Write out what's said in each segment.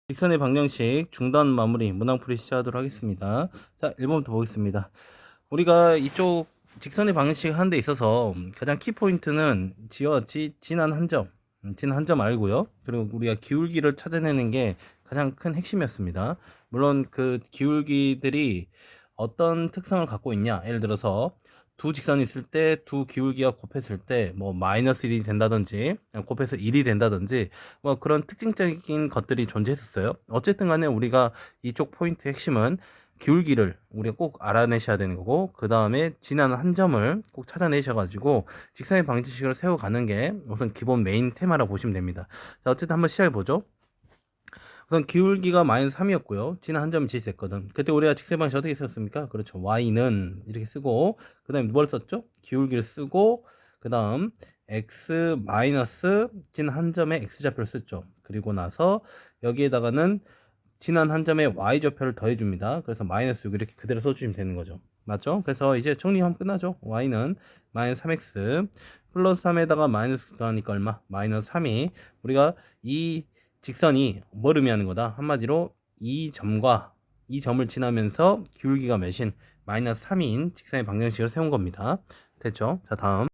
직선의 방정식 중단 마무리 문항풀이 시작하도록 하겠습니다. 자, 1번부터 보겠습니다. 우리가 이쪽 직선의 방정식 하는 데 있어서 가장 키포인트는 지난 한 점, 지난 한 점 알고요. 그리고 우리가 기울기를 찾아내는 게 가장 큰 핵심이었습니다. 물론 그 기울기들이 어떤 특성을 갖고 있냐, 예를 들어서 두 직선이 있을 때 두 기울기가 곱했을 때 뭐 마이너스 1이 된다든지 곱해서 1이 된다든지 뭐 그런 특징적인 것들이 존재했었어요. 어쨌든 간에 우리가 이쪽 포인트 핵심은 기울기를 우리가 꼭 알아내셔야 되는 거고, 그 다음에 지난 한 점을 꼭 찾아내셔가지고 직선의 방정식을 세워가는 게 우선 기본 메인 테마라고 보시면 됩니다. 자, 어쨌든 한번 시작해 보죠. 우선 기울기가 마이너스 3이었고요. 지난 한 점을 제시했거든. 그때 우리가 직선 방식 어떻게 썼습니까? 그렇죠. y는 이렇게 쓰고, 그 다음에 뭘 썼죠? 기울기를 쓰고, 그 다음 x 마이너스 지난 한 점의 x좌표를 썼죠. 그리고 나서 여기에다가는 지난 한 점의 y좌표를 더해줍니다. 그래서 마이너스 6 이렇게 그대로 써주시면 되는 거죠. 맞죠? 그래서 이제 정리하면 끝나죠. y는 마이너스 3x 플러스 3에다가 마이너스 더하니까 얼마? 마이너스 3이 우리가 이 직선이 뭘 의미하는 거다? 한마디로 이 점과 이 점을 지나면서 기울기가 몇인? 마이너스 3인 직선의 방정식을 세운 겁니다. 됐죠? 자, 다음.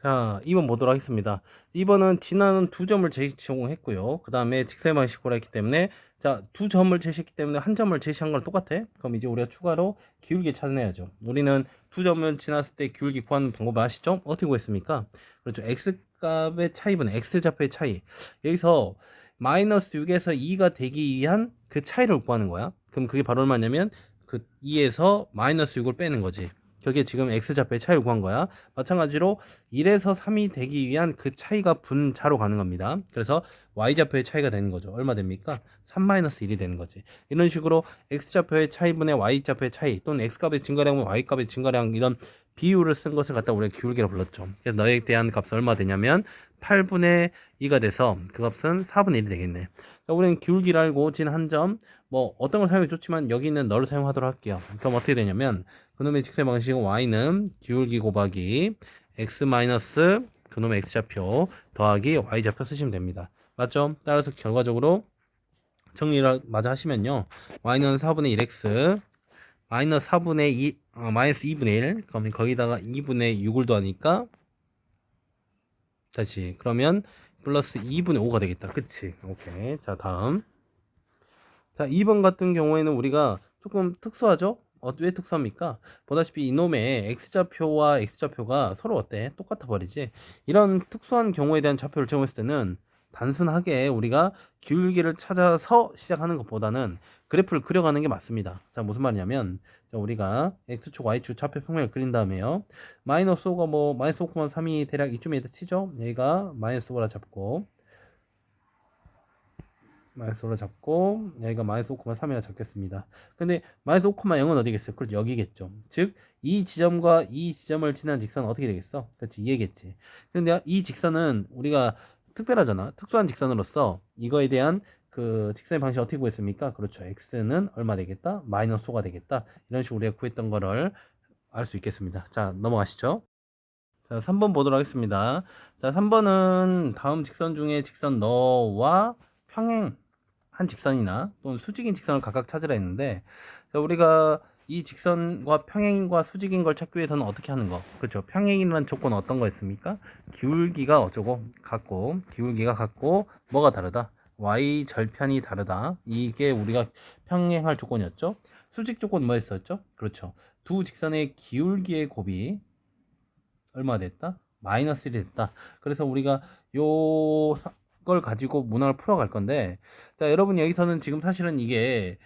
자, 2번 보도록 하겠습니다. 2번은 지나는 두 점을 제시했고요. 그 다음에 직선의 방식으로 했기 때문에, 자, 두 점을 제시했기 때문에 한 점을 제시한 거랑 똑같아. 그럼 이제 우리가 추가로 기울기 찾아내야죠. 우리는 두 점을 지났을 때 기울기 구하는 방법을 아시죠? 어떻게 구했습니까? 그렇죠. x값의 차이분의 x좌표의 차이. 여기서 마이너스 6에서 2가 되기 위한 그 차이를 구하는 거야. 그럼 그게 바로 얼마냐면 그 2에서 마이너스 6을 빼는 거지. 저게 지금 x좌표의 차이를 구한 거야. 마찬가지로 1에서 3이 되기 위한 그 차이가 분자로 가는 겁니다. 그래서 y좌표의 차이가 되는 거죠. 얼마 됩니까? 3-1이 되는 거지. 이런 식으로 x좌표의 차이분의 y좌표의 차이, 또는 x값의 증가량은 y값의 증가량, 이런 비율을 쓴 것을 갖다 우리가 기울기라고 불렀죠. 그래서 너에 대한 값은 얼마 되냐면 8분의 2가 돼서 그 값은 4분의 1이 되겠네. 자, 우리는 기울기를 알고 진 한 점, 뭐 어떤 걸 사용해 줬지만 여기는 너를 사용하도록 할게요. 그럼 어떻게 되냐면 그놈의 직선 방식은 y는 기울기 곱하기 x 마이너스 그놈의 x좌표 더하기 y좌표 쓰시면 됩니다. 맞죠? 따라서 결과적으로 정리를 마저 하시면요, y는 4분의 1x 마이너스 4분의 2 마이너스 2분의 1, 그러면 거기다가 2분의 6을 더하니까 다시 그러면 플러스 2분의 5가 되겠다. 그치? 오케이. 자, 다음. 자, 2번 같은 경우에는 우리가 조금 특수하죠? 왜 특수합니까? 보다시피 이놈의 x좌표와 x좌표가 서로 어때? 똑같아 버리지? 이런 특수한 경우에 대한 좌표를 제공했을 때는 단순하게 우리가 기울기를 찾아서 시작하는 것보다는 그래프를 그려가는 게 맞습니다. 자, 무슨 말이냐면, 자, 우리가 x축, y축 좌표 평면을 그린 다음에요, 마이너스 5가 뭐 마이너스 5,3이 대략 이쯤에 치죠? 여기가 마이너스 5라 잡고, 마이너스 5로 잡고, 여기가 마이너스 5,3이라 잡겠습니다. 근데 마이너스 5,0은 어디겠어요? 그렇죠, 여기겠죠. 즉 이 지점과 이 지점을 지난 직선은 어떻게 되겠어? 그렇지, 이해겠지. 근데 이 직선은 우리가 특별하잖아. 특수한 직선으로서 이거에 대한 그 직선의 방식 어떻게 구했습니까? 그렇죠, x는 얼마 되겠다? 마이너스 5가 되겠다. 이런 식으로 우리가 구했던 거를 알 수 있겠습니다. 자, 넘어가시죠. 자, 3번 보도록 하겠습니다. 자, 3번은 다음 직선 중에 직선 너와 평행한 직선이나 또는 수직인 직선을 각각 찾으라 했는데, 자, 우리가 이 직선과 평행인과 수직인 걸 찾기 위해서는 어떻게 하는 거? 그렇죠. 평행이라는 조건은 어떤 거였습니까? 기울기가 어쩌고 같고, 기울기가 같고 뭐가 다르다? y 절편이 다르다. 이게 우리가 평행할 조건이었죠. 수직 조건 뭐였었죠? 그렇죠. 두 직선의 기울기의 곱이 얼마 됐다? 마이너스 1이 됐다. 그래서 우리가 요 걸 가지고 문항을 풀어갈 건데, 자, 여러분 여기서는 지금 사실은 이게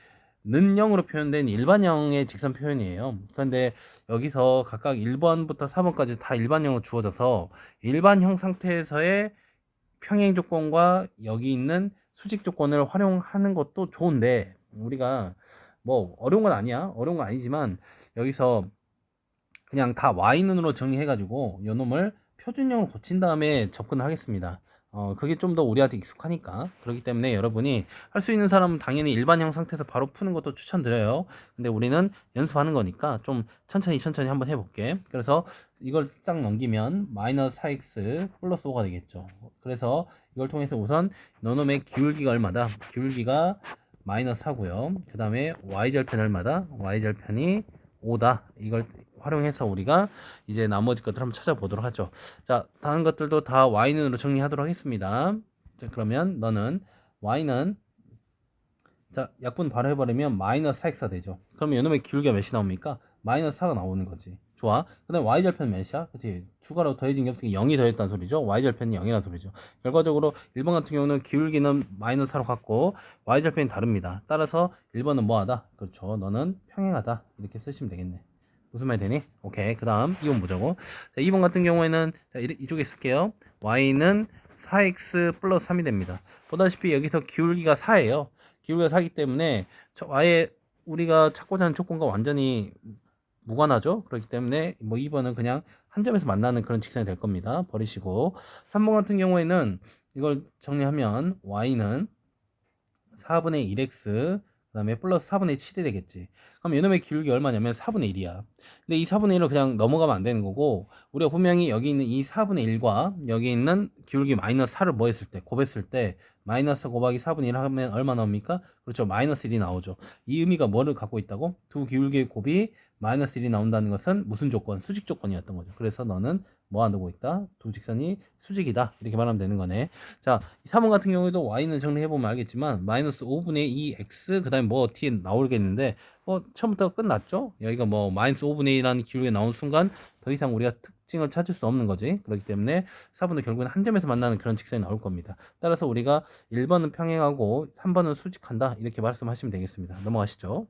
는형으로 표현된 일반형의 직선 표현이에요. 그런데 여기서 각각 1번부터 4번까지 다 일반형으로 주어져서 일반형 상태에서의 평행 조건과 여기 있는 수직 조건을 활용하는 것도 좋은데, 우리가 뭐 어려운 건 아니야. 어려운 건 아니지만 여기서 그냥 다 y눈으로 정리해가지고 요 놈을 표준형으로 고친 다음에 접근을 하겠습니다. 그게 좀 더 우리한테 익숙하니까. 그렇기 때문에 여러분이 할 수 있는 사람은 당연히 일반형 상태에서 바로 푸는 것도 추천드려요. 근데 우리는 연습하는 거니까 좀 천천히 한번 해볼게. 그래서 이걸 싹 넘기면 마이너스 4x 플러스 5가 되겠죠. 그래서 이걸 통해서 우선 너놈의 기울기가 얼마다? 기울기가 마이너스 4고요. 그 다음에 y절편 얼마다? y절편이 5다. 이걸 활용해서 우리가 이제 나머지 것들 한번 찾아보도록 하죠. 자, 다른 것들도 다 y는으로 정리하도록 하겠습니다. 자, 그러면 너는 y는 자, 약분 바로 해버리면 마이너스 4x가 되죠. 그러면 이놈의 기울기가 몇이 나옵니까? 마이너스 4가 나오는 거지. 좋아. 그 다음에 y절편 몇이야? 그치? 추가로 더해진 게 없으니까 0이 더했다는 소리죠. y절편이 0이라는 소리죠. 결과적으로 1번 같은 경우는 기울기는 마이너스 4로 같고 y절편이 다릅니다. 따라서 1번은 뭐하다? 그렇죠. 너는 평행하다. 이렇게 쓰시면 되겠네. 무슨 말 되니? 오케이. 그 다음 2번 보자고. 자, 2번 같은 경우에는 자, 이쪽에 쓸게요. y는 4x 플러스 3이 됩니다. 보다시피 여기서 기울기가 4예요. 기울기가 4기 때문에 아예 우리가 찾고자 하는 조건과 완전히 무관하죠. 그렇기 때문에 뭐 2번은 그냥 한 점에서 만나는 그런 직선이 될 겁니다. 버리시고 3번 같은 경우에는 이걸 정리하면 y는 4분의 1x 그 다음에 플러스 4분의 7이 되겠지. 그럼 이놈의 기울기 얼마냐면 4분의 1이야. 근데 이 4분의 1을 그냥 넘어가면 안 되는 거고 우리가 분명히 여기 있는 이 4분의 1과 여기 있는 기울기 마이너스 4를 뭐 했을 때 곱했을 때 마이너스 곱하기 4분의 1 하면 얼마 나옵니까? 그렇죠. 마이너스 1이 나오죠. 이 의미가 뭐를 갖고 있다고? 두 기울기의 곱이 마이너스 1이 나온다는 것은 무슨 조건? 수직 조건이었던 거죠. 그래서 너는 뭐 하고 있다? 두 직선이 수직이다. 이렇게 말하면 되는 거네. 자, 3번 같은 경우에도 y는 정리해보면 알겠지만 마이너스 5분의 2x 그 다음에 뭐 뒤에 나오겠는데 처음부터 끝났죠? 여기가 뭐 마이너스 5분의 2라는 기울기가 나온 순간 더 이상 우리가 특징을 찾을 수 없는 거지. 그렇기 때문에 4번은 결국은 한 점에서 만나는 그런 직선이 나올 겁니다. 따라서 우리가 1번은 평행하고 3번은 수직한다. 이렇게 말씀하시면 되겠습니다. 넘어가시죠.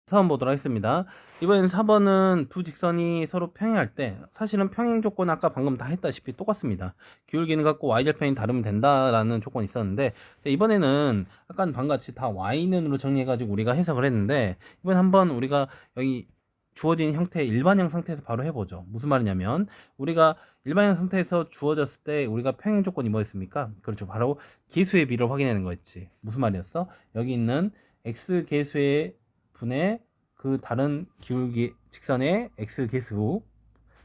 4번 보도록 하겠습니다. 이번엔 4번은 두 직선이 서로 평행할 때 사실은 평행 조건 아까 방금 다 했다시피 똑같습니다. 기울기는 같고 y절편이 다르면 된다라는 조건이 있었는데 이번에는 아까는 방금같이 다 y는으로 정리해가지고 우리가 해석을 했는데 이번 한번 우리가 여기 주어진 형태의 일반형 상태에서 바로 해보죠. 무슨 말이냐면 우리가 일반형 상태에서 주어졌을 때 우리가 평행 조건이 뭐였습니까? 그렇죠. 바로 계수의 비를 확인하는 거였지. 무슨 말이었어? 여기 있는 x 계수의 분의 그 다른 기울기 직선의 x 계수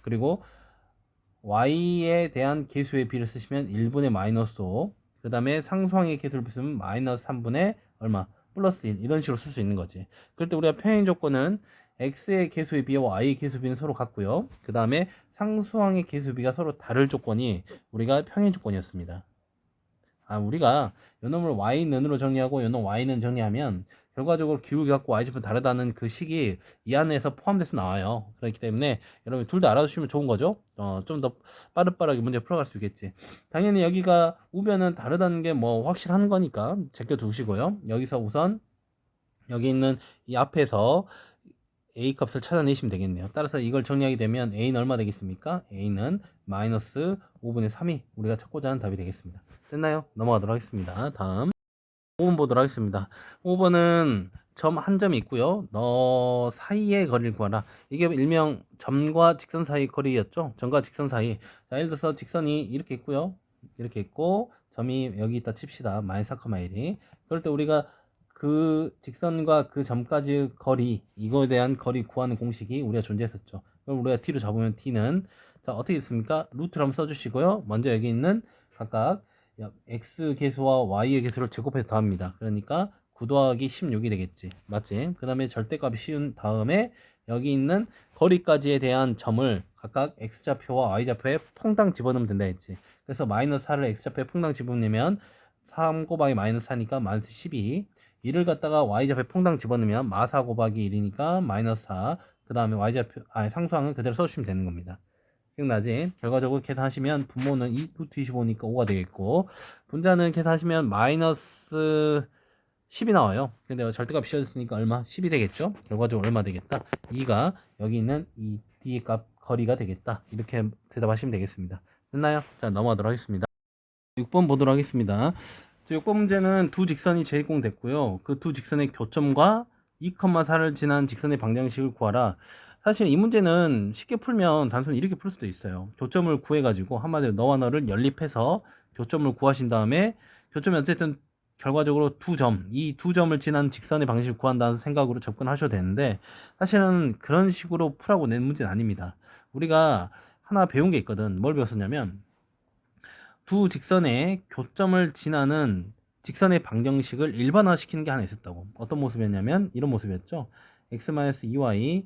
그리고 y에 대한 계수의 비를 쓰시면 1분의 마이너스 5 그 다음에 상수항의 계수를 쓰면 마이너스 3분의 얼마 플러스 1 이런 식으로 쓸 수 있는 거지. 그럴 때 우리가 평행 조건은 x의 계수의 비와 y의 계수의 비는 서로 같고요. 그 다음에 상수항의 계수의 비가 서로 다를 조건이 우리가 평행 조건이었습니다. 우리가 요놈을 y는으로 정리하고 요놈 y는 정리하면 결과적으로 기울기 갖고 y좌표 다르다는 그 식이 이 안에서 포함돼서 나와요. 그렇기 때문에 여러분 둘 다 알아두시면 좋은 거죠. 좀 더 빠르게 문제 풀어갈 수 있겠지. 당연히 여기가 우변은 다르다는 게 뭐 확실한 거니까 제껴 두시고요. 여기서 우선 여기 있는 이 앞에서 a 값을 찾아내시면 되겠네요. 따라서 이걸 정리하게 되면 a는 얼마 되겠습니까? a는 마이너스 5분의 3이 우리가 찾고자 하는 답이 되겠습니다. 됐나요? 넘어가도록 하겠습니다. 다음 5번 보도록 하겠습니다. 5번은 점 한 점이 있고요. 너 사이의 거리를 구하라. 이게 일명 점과 직선 사이 거리였죠. 점과 직선 사이. 자, 예를 들어서 직선이 이렇게 있고요. 이렇게 있고 점이 여기 있다 칩시다. 마이너스 4,1이. 그럴 때 우리가 그 직선과 그 점까지 거리, 이거에 대한 거리 구하는 공식이 우리가 존재했었죠. 그럼 우리가 t로 잡으면 t는 자, 어떻게 있습니까? 루트를 한번 써주시고요. 먼저 여기 있는 각각 x 계수와 y의 계수를 제곱해서 더합니다. 그러니까 9 더하기 16이 되겠지. 맞지? 그 다음에 절대값이 씌운 다음에 여기 있는 거리까지에 대한 점을 각각 x좌표와 y좌표에 퐁당 집어넣으면 된다 했지. 그래서 마이너스 4를 x좌표에 퐁당 집어넣으면 3 곱하기 마이너스 4니까 마이너스 12. 1을 갖다가 y좌표에 퐁당 집어넣으면 마4 곱하기 1이니까 마이너스 4. 그 다음에 y좌표, 상수항은 그대로 써주시면 되는 겁니다. 기억나지? 결과적으로 계산하시면 분모는 루트 25니까 5가 되겠고 분자는 계산하시면 마이너스 10이 나와요. 근데 절대값 씌워졌으니까 얼마? 10이 되겠죠? 결과적으로 얼마 되겠다? 2가 여기 있는 이 D의 값 거리가 되겠다. 이렇게 대답하시면 되겠습니다. 됐나요? 자, 넘어가도록 하겠습니다. 6번 보도록 하겠습니다. 6번 문제는 두 직선이 제공됐고요. 그 두 직선의 교점과 2,4를 지난 직선의 방정식을 구하라. 사실 이 문제는 쉽게 풀면 단순히 이렇게 풀 수도 있어요. 교점을 구해가지고 한마디로 너와 너를 연립해서 교점을 구하신 다음에 교점이 어쨌든 결과적으로 이 두 점을 지난 직선의 방식을 구한다는 생각으로 접근하셔도 되는데 사실은 그런 식으로 풀라고 낸 문제는 아닙니다. 우리가 하나 배운 게 있거든. 뭘 배웠었냐면 두 직선의 교점을 지나는 직선의 방정식을 일반화시키는 게 하나 있었다고. 어떤 모습이었냐면 이런 모습이었죠. x-2y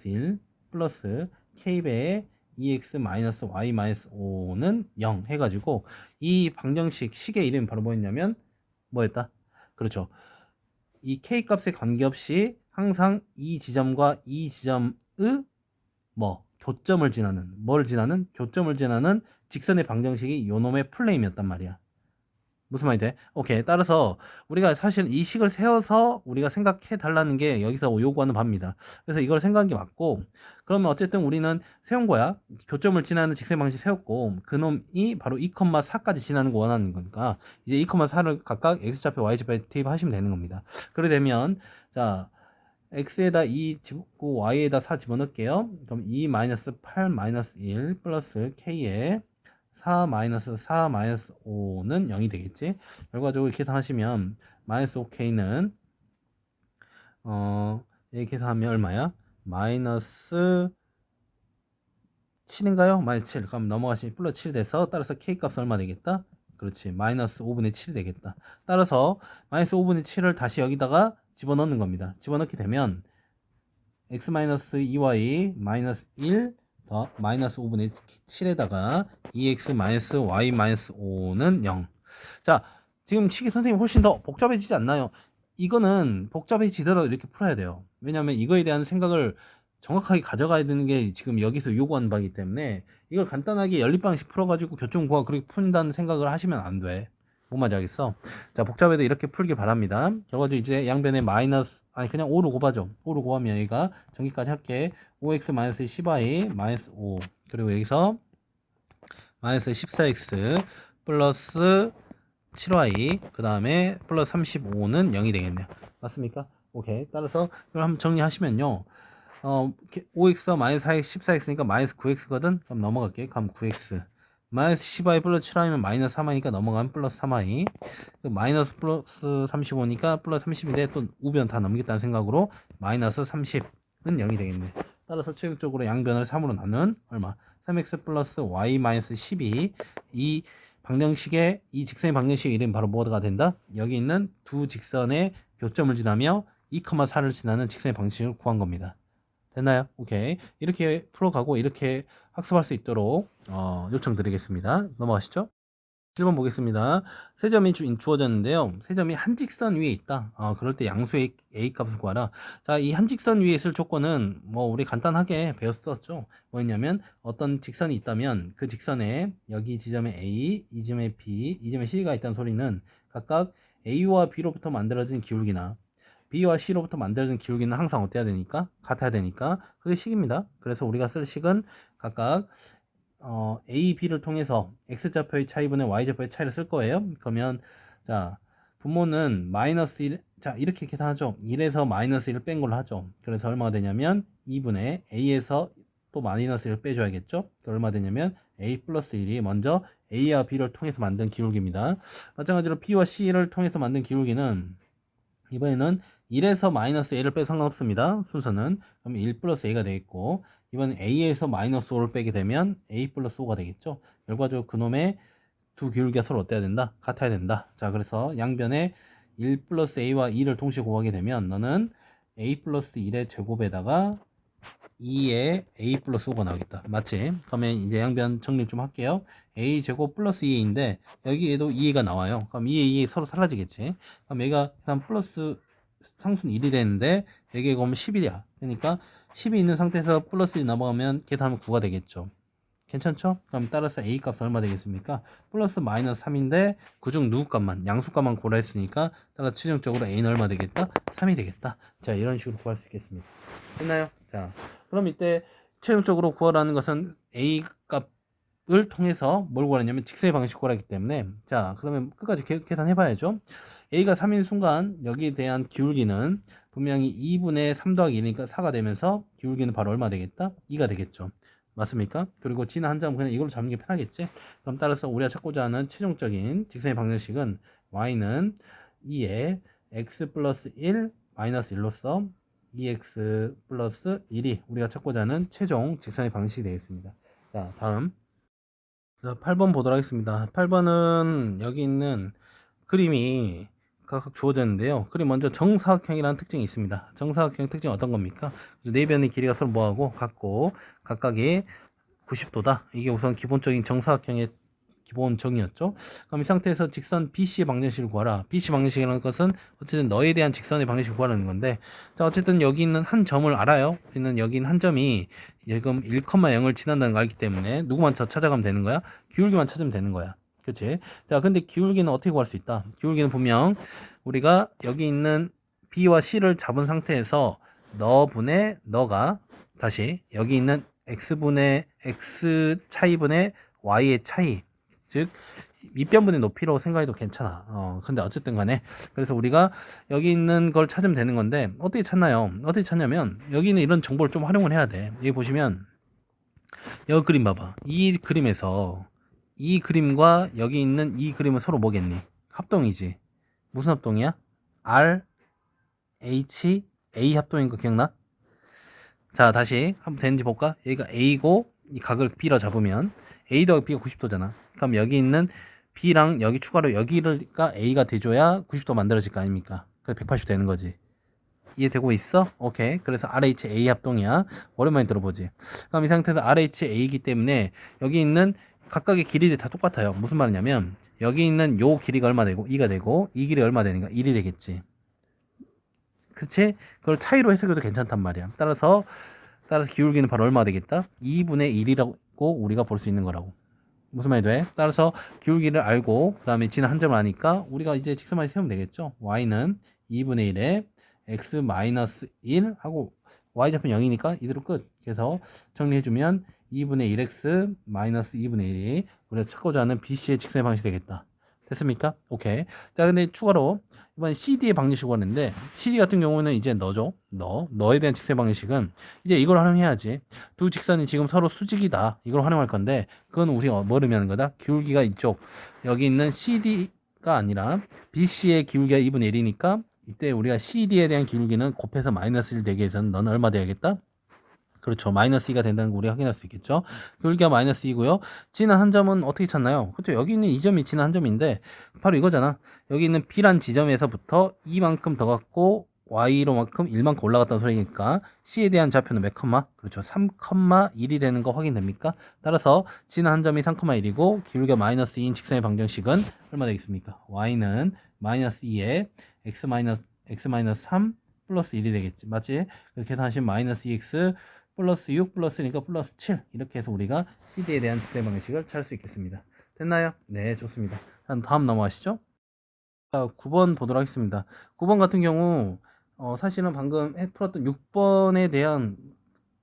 1 플러스 k배의 2x-y-5는 0 해가지고 이 방정식 식의 이름이 바로 뭐였냐면 뭐였다? 그렇죠. 이 k 값에 관계없이 항상 이 지점과 이 지점의 교점을 지나는 교점을 지나는 직선의 방정식이 요놈의 플레임이었단 말이야. 무슨 말이 돼? 오케이. 따라서 우리가 사실 이 식을 세워서 우리가 생각해 달라는 게 여기서 요구하는 바입니다. 그래서 이걸 생각한 게 맞고, 그러면 어쨌든 우리는 세운 거야. 교점을 지나는 직선 방식 세웠고, 그놈이 바로 2,4까지 지나는 거 원하는 거니까, 이제 2,4를 각각 x좌표, y좌표에 대입하시면 되는 겁니다. 그래 되면, 자, x에다 2 집고 y에다 4 집어넣을게요. 그럼 2-8-1 플러스 k에 4-4-5는 0이 되겠지. 결과적으로 계산하시면 마이너스 5k는 이렇게 계산하면 얼마야? 마이너스 7인가요? 마이너스 7. 그럼 넘어가시면 플러스 7 돼서 따라서 k 값은 얼마 되겠다? 그렇지. 마이너스 5분의 7이 되겠다. 따라서 마이너스 5분의 7을 다시 여기다가 집어넣는 겁니다. 집어넣게 되면 x-2y 마이너스 1 더 마이너스 5분의 7에다가 2x 마이너스 y 마이너스 5는 0. 자, 지금 식이 선생님 훨씬 더 복잡해지지 않나요? 이거는 복잡해지더라도 이렇게 풀어야 돼요. 왜냐하면 이거에 대한 생각을 정확하게 가져가야 되는 게 지금 여기서 요구하는 바이기 때문에 이걸 간단하게 연립방식 풀어가지고 교점구하 그렇게 푼다는 생각을 하시면 안 돼. 뭔 말인지 알겠어? 자, 복잡해도 이렇게 풀길 바랍니다. 결과적으로 이제 양변에 마이너스, 아니 그냥 5로 곱하죠. 5로 곱하면 여기가 전기까지 할게. 5x 마이너스 10y 마이너스 5. 그리고 여기서 마이너스 14x 플러스 7y 그 다음에 플러스 35는 0이 되겠네요. 맞습니까? 오케이. 따라서 이걸 한번 정리하시면요. 5x 마이너스 14x니까 마이너스 9x거든? 그럼 넘어갈게. 그럼 9x. 마이너스 10y 플러스 7y면 마이너스 3y니까 넘어가면 플러스 3y. 마이너스 플러스 35니까 플러스 30인데 또 우변 다 넘기겠다는 생각으로 마이너스 30은 0이 되겠네. 따라서 최종적으로 양변을 3으로 나눈 얼마? 3x 플러스 y 마이너스 12. 이 방정식의 이 직선의 방정식의 이름이 바로 뭐가 된다? 여기 있는 두 직선의 교점을 지나며 2,4를 지나는 직선의 방식을 구한 겁니다. 됐나요? 오케이. 이렇게 풀어가고 이렇게 학습할 수 있도록 요청드리겠습니다. 넘어가시죠. 7번 보겠습니다. 세 점이 주어졌는데요. 세 점이 한 직선 위에 있다. 그럴 때 양수의 a 값을 구하라. 자, 이 한 직선 위에 있을 조건은 뭐 우리 간단하게 배웠었죠. 뭐였냐면 어떤 직선이 있다면 그 직선에 여기 지점에 a, 이 지점에 b, 이 지점에 c가 있다는 소리는 각각 a와 b로부터 만들어진 기울기나 B와 C로부터 만들어진 기울기는 항상 어때야 되니까? 같아야 되니까 그게 식입니다. 그래서 우리가 쓸 식은 각각 A, B를 통해서 X좌표의 차이분의 Y좌표의 차이를 쓸 거예요. 그러면 자 분모는 마이너스 1, 자 이렇게 계산하죠. 1에서 마이너스 1을 뺀 걸로 하죠. 그래서 얼마가 되냐면 2분의 A에서 또 마이너스 1을 빼줘야겠죠. 얼마 되냐면 A 플러스 1이 먼저 A와 B를 통해서 만든 기울기입니다. 마찬가지로 B와 C를 통해서 만든 기울기는 이번에는 1에서 마이너스 a를 빼도 상관없습니다. 순서는 그럼 1 플러스 a가 되겠고 이번엔 a에서 마이너스 5를 빼게 되면 a 플러스 5가 되겠죠. 결과적으로 그놈의 두 기울기가 서로 어때야 된다? 같아야 된다. 자, 그래서 양변에 1 플러스 a와 2를 동시에 곱하게 되면 너는 a 플러스 1의 제곱에다가 2에 a 플러스 5가 나오겠다. 맞지? 그러면 이제 양변 정리 좀 할게요. a 제곱 플러스 2a인데 여기에도 2a가 나와요. 그럼 2a 서로 사라지겠지. 그럼 얘가 일단 플러스 상수는 1이 되는데 여기에 보면 11이야. 그러니까 10이 있는 상태에서 플러스 1 넘어가면 계산하면 9가 되겠죠. 괜찮죠? 그럼 따라서 a 값은 얼마 되겠습니까? 플러스 마이너스 3인데 그중 누구 값만 양수 값만 고라 했으니까 따라서 최종적으로 a는 얼마 되겠다? 3이 되겠다. 자, 이런 식으로 구할 수 있겠습니다. 됐나요? 자, 그럼 이때 최종적으로 구하라는 것은 a 값을 통해서 뭘 구하냐면 직선의 방식 구하기 때문에 자, 그러면 끝까지 계산해 봐야죠. a가 3인 순간 여기에 대한 기울기는 분명히 2분의 3 더하기 1이니까 4가 되면서 기울기는 바로 얼마 되겠다? 2가 되겠죠. 맞습니까? 그리고 지나 한 점 그냥 이걸로 잡는 게 편하겠지? 그럼 따라서 우리가 찾고자 하는 최종적인 직선의 방정식은 y는 2에 x 플러스 1 마이너스 1로서 2x 플러스 1이 우리가 찾고자 하는 최종 직선의 방식이 되겠습니다. 자, 다음. 자, 8번 보도록 하겠습니다. 8번은 여기 있는 그림이 각각 주어졌는데요. 그림 먼저 정사각형이라는 특징이 있습니다. 정사각형 특징이 어떤 겁니까? 네 변의 길이가 서로 뭐하고 같고 각각이 90도다. 이게 우선 기본적인 정사각형의 기본 정의였죠. 그럼 이 상태에서 직선 BC의 방정식을 구하라. BC 방정식이라는 것은 어쨌든 너에 대한 직선의 방정식을 구하라는 건데, 자, 어쨌든 여기 있는 한 점을 알아요. 여기 있는 한 점이 지금 1,0을 지난다는 걸 알기 때문에 누구만 찾아가면 되는 거야? 기울기만 찾으면 되는 거야. 그치? 자, 근데 기울기는 어떻게 구할 수 있다? 기울기는 분명 우리가 여기 있는 B와 C를 잡은 상태에서 너분의 너가 다시 여기 있는 x분의 x 차이분의 y의 차이, 즉 밑변분의 높이로 생각해도 괜찮아. 근데 어쨌든 간에 그래서 우리가 여기 있는 걸 찾으면 되는 건데 어떻게 찾나요? 어떻게 찾냐면 여기 있는 이런 정보를 좀 활용을 해야 돼. 여기 보시면 여기 그림 봐봐. 이 그림에서 이 그림과 여기 있는 이 그림은 서로 뭐겠니? 합동이지. 무슨 합동이야? R, H, A 합동인 거 기억나? 자, 다시 한번 되는지 볼까? 여기가 A고 이 각을 B로 잡으면 A 더하기 B가 90도잖아. 그럼 여기 있는 B랑 여기 추가로 여기가 A가 돼줘야 90도 만들어질 거 아닙니까? 그래서 180 되는 거지. 이해되고 있어? 오케이. 그래서 RHA 합동이야. 오랜만에 들어보지. 그럼 이 상태에서 RHA이기 때문에 여기 있는 각각의 길이들이 다 똑같아요. 무슨 말이냐면 여기 있는 요 길이가 얼마 되고 2가 되고 이 길이 얼마 되는가? 1이 되겠지. 그치? 그걸 차이로 해석해도 괜찮단 말이야. 따라서 기울기는 바로 얼마 되겠다? 2분의 1이라고 우리가 볼 수 있는 거라고. 무슨 말이 돼? 따라서 기울기를 알고 그 다음에 지난 한 점을 아니까 우리가 이제 직선만 세우면 되겠죠. y는 2분의 1에 x-1 하고 y좌표 0이니까 이대로 끝. 그래서 정리해주면 2분의 1x 마이너스 2분의 1이 우리가 찾고자 하는 BC의 직선의 방식이 되겠다. 됐습니까? 오케이. 자, 근데 추가로 이번 CD의 방정식을 하는데 CD 같은 경우는 이제 너죠. 너에 대한 직선의 방정식은 이제 이걸 활용해야지. 두 직선이 지금 서로 수직이다. 이걸 활용할 건데 그건 우리가 뭐 의미하는 거다? 기울기가 이쪽 여기 있는 CD가 아니라 BC의 기울기가 2분의 1이니까 이때 우리가 CD에 대한 기울기는 곱해서 마이너스 1 되게 해서는 너는 얼마 돼야겠다? 그렇죠. 마이너스 2가 된다는 거 우리 확인할 수 있겠죠. 기울기가 마이너스 2고요. 지난 한 점은 어떻게 찾나요? 그렇죠. 여기 있는 이 점이 지난 한 점인데 바로 이거잖아. 여기 있는 B란 지점에서부터 2만큼 더 갖고 Y로만큼 1만큼 올라갔다는 소리니까 C에 대한 좌표는 몇 컴마? 그렇죠. 3,1이 되는 거 확인됩니까? 따라서 지난 한 점이 3,1이고 기울기가 마이너스 2인 직선의 방정식은 얼마 되겠습니까? Y는 마이너스 2에 X 마이너스 3 플러스 1이 되겠지. 맞지? 그렇게 계산하시면 마이너스 2X 플러스 6 플러스니까 플러스 7 이렇게 해서 우리가 CD에 대한 직선의 방식을 찾을 수 있겠습니다. 됐나요? 네, 좋습니다. 다음 넘어가시죠. 자, 9번 보도록 하겠습니다. 9번 같은 경우 사실은 방금 풀었던 6번에 대한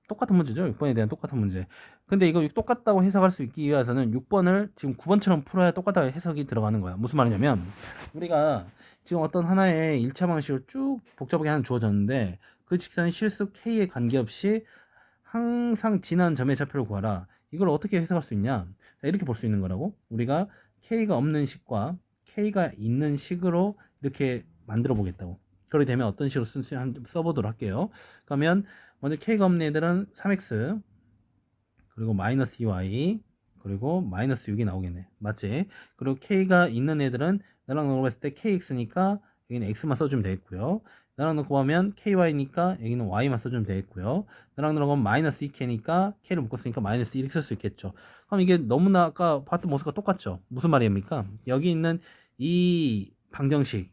똑같은 문제죠. 6번에 대한 똑같은 문제. 근데 이거 똑같다고 해석할 수 있기 위해서는 6번을 지금 9번처럼 풀어야 똑같다고 해석이 들어가는 거야. 무슨 말이냐면 우리가 지금 어떤 하나의 1차 방식을 쭉 복잡하게 하나 주어졌는데 그 직선의 실수 K에 관계없이 항상 지난 점의 좌표를 구하라. 이걸 어떻게 해석할 수 있냐? 이렇게 볼 수 있는 거라고. 우리가 K가 없는 식과 K가 있는 식으로 이렇게 만들어 보겠다고. 그렇게 되면 어떤 식으로 써보도록 할게요. 그러면 먼저 K가 없는 애들은 3x 그리고 마이너스 2y 그리고 마이너스 6이 나오겠네. 맞지? 그리고 K가 있는 애들은 나랑 너랑 봤을 때 KX니까 여기는 X만 써주면 되겠고요. 나랑 놓고 보면 KY니까 여기는 Y만 써주면 되겠고요. 나랑 너랑 보면 마이너스 2K니까 K를 묶었으니까 마이너스 1 이렇게 쓸 수 있겠죠. 그럼 이게 너무나 아까 봤던 모습과 똑같죠? 무슨 말입니까? 여기 있는 이 방정식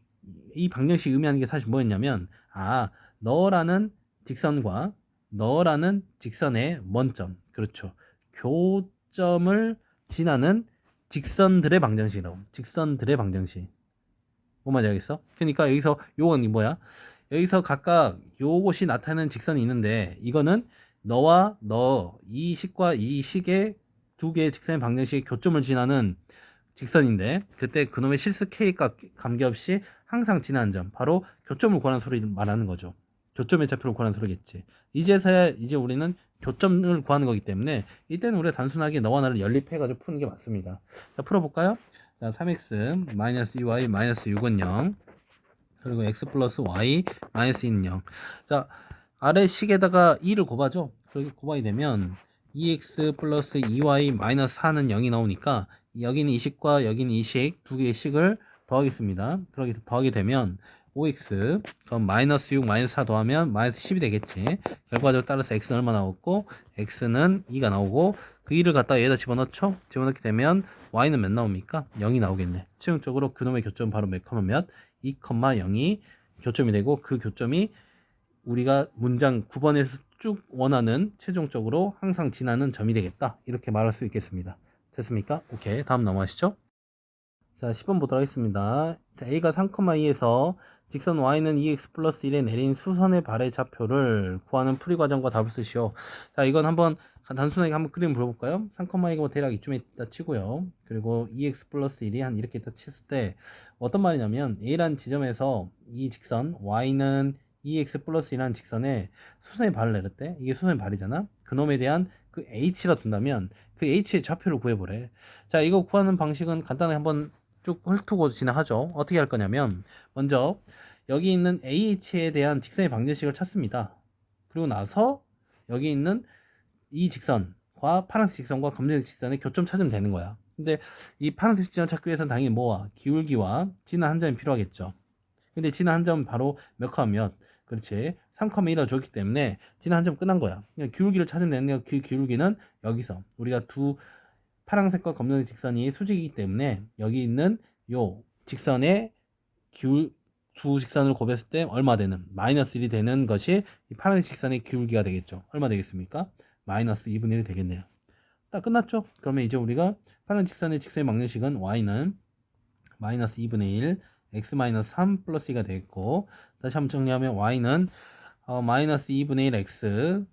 의미하는 게 사실 뭐였냐면 너라는 직선과 너라는 직선의 먼점, 그렇죠. 교점을 지나는 직선들의 방정식이라고. 직선들의 방정식. 뭔 말인지 알겠어? 그러니까 여기서 요건 뭐야? 여기서 각각 요것이 나타내는 직선이 있는데 이거는 너와 너 이 식과 이 식의 두 개의 직선의 방정식의 교점을 지나는 직선인데 그때 그놈의 실수 K가 관계없이 항상 지나는 점 바로 교점을 구하는 소리를 말하는 거죠. 교점의 좌표를 구하는 소리겠지. 이제서야 이제 우리는 교점을 구하는 거기 때문에 이때는 우리가 단순하게 너와 나를 연립해가지고 푸는 게 맞습니다. 자, 풀어볼까요? 자, 3x 마이너스 2y 마이너스 6은 0 그리고 x 플러스 y 마이너스 2는 0. 자, 아래 식에다가 2를 곱하죠. 그렇게 곱하게 되면 2x 플러스 2y 마이너스 4는 0이 나오니까 여기는 이식과 여기는 이식 두 개의 식을 더하겠습니다. 그렇게 더하게 되면 5x 그럼 마이너스 6 마이너스 4 더하면 마이너스 10이 되겠지. 결과적으로 따라서 x는 얼마 나왔고 x는 2가 나오고 그 2를 갖다 여기다 집어넣죠. 집어넣게 되면 y는 몇 나옵니까? 0이 나오겠네. 최종적으로 그놈의 교점 바로 몇, 2,0이 교점이 되고 그 교점이 우리가 문장 9번에서 쭉 원하는 최종적으로 항상 지나는 점이 되겠다. 이렇게 말할 수 있겠습니다. 됐습니까? 오케이. 다음 넘어가시죠. 자, 10번 보도록 하겠습니다. 자, A가 3,2에서 직선 Y는 2x 플러스 1에 내린 수선의 발의 좌표를 구하는 풀이 과정과 답을 쓰시오. 자, 이건 한번 단순하게 한번 그림 불어볼까요? 3,2가 대략 이쯤에 있다 치고요. 그리고 2x 플러스 1이 한 이렇게 있다 쳤을 때 어떤 말이냐면 A라는 지점에서 이 직선 Y는 2x 플러스 1이라는 직선에 수선의 발을 내렸대. 이게 수선의 발이잖아. 그놈에 대한 그 h라 둔다면 그 h의 좌표를 구해보래. 자, 이거 구하는 방식은 간단하게 한번 쭉 훑고 진행하죠. 어떻게 할 거냐면 먼저 여기 있는 AH에 대한 직선의 방정식을 찾습니다. 그리고 나서 여기 있는 이 직선과 파란색 직선과 검정색 직선의 교점 찾으면 되는 거야. 근데 이 파란색 직선을 찾기 위해서는 당연히 뭐와 기울기와 진한 한 점이 필요하겠죠. 근데 진한 한 점은 바로 몇 컴마 몇, 그렇지, 3,1을 줬기 때문에 진한 한 점 끝난 거야. 그러니까 기울기를 찾으면 되는데 그 기울기는 여기서 우리가 두 파란색과 검정색 직선이 수직이기 때문에 여기 있는 요 직선의 두 직선을 곱했을 때 얼마 되는 마이너스 1이 되는 것이 이 파란색 직선의 기울기가 되겠죠. 얼마 되겠습니까? 마이너스 2분의 1이 되겠네요. 딱 끝났죠? 그러면 이제 우리가 파란색 직선의 직선의 방정식은 y는 마이너스 2분의 1 x 마이너스 3 플러스 2가 되겠고, 다시 한번 정리하면 y는 마이너스 2분의 1 x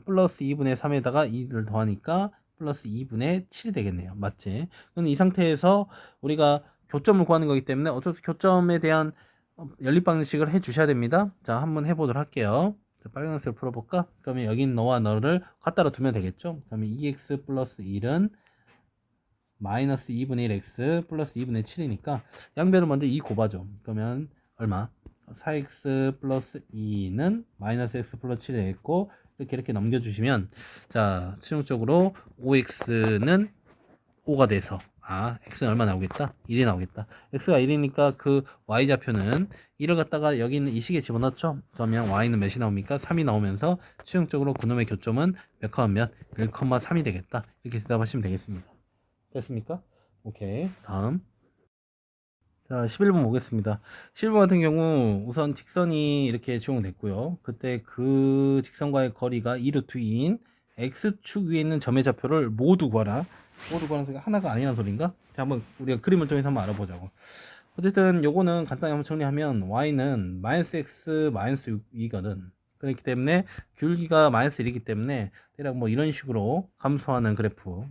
플러스 2분의 3에다가 2를 더하니까 플러스 2분의 7이 되겠네요. 맞지? 그럼 이 상태에서 우리가 교점을 구하는 거기 때문에 어쩔 수 교점에 대한 연립 방식을 해 주셔야 됩니다. 자, 한번 해보도록 할게요. 자, 빨간색을 풀어볼까? 그러면 여기 너와 너를 갖다라 두면 되겠죠? 그러면 2x 플러스 1은 마이너스 2분의 1x 플러스 2분의 7이니까 양변을 먼저 2 곱하죠. 그러면 얼마? 4x 플러스 2는 마이너스 x 플러스 7이 되겠고, 이렇게 넘겨주시면 자, 최종적으로 5x는 5가 돼서 x는 얼마 나오겠다? 1이 나오겠다. x가 1이니까 그 y좌표는 1을 갖다가 여기 있는 이 식에 집어넣죠. 그러면 y는 몇이 나옵니까? 3이 나오면서 최종적으로 그놈의 교점은 몇 컴마 몇? 1,3이 되겠다. 이렇게 대답하시면 되겠습니다. 됐습니까? 오케이. 다음. 자, 11번 보겠습니다. 11번 같은 경우 우선 직선이 이렇게 제공됐고요. 그때 그 직선과의 거리가 2루트 2인 x축 위에 있는 점의 좌표를 모두 구하라. 모두 구하는 소리가 하나가 아니라는 소린가? 자, 한번 우리가 그림을 통해서 한번 알아보자고. 어쨌든 요거는 간단히 한번 정리하면 y는 마이너스 x 마이너스 6이거든. 그렇기 때문에 기울기가 마이너스 1이기 때문에 대략 뭐 이런 식으로 감소하는 그래프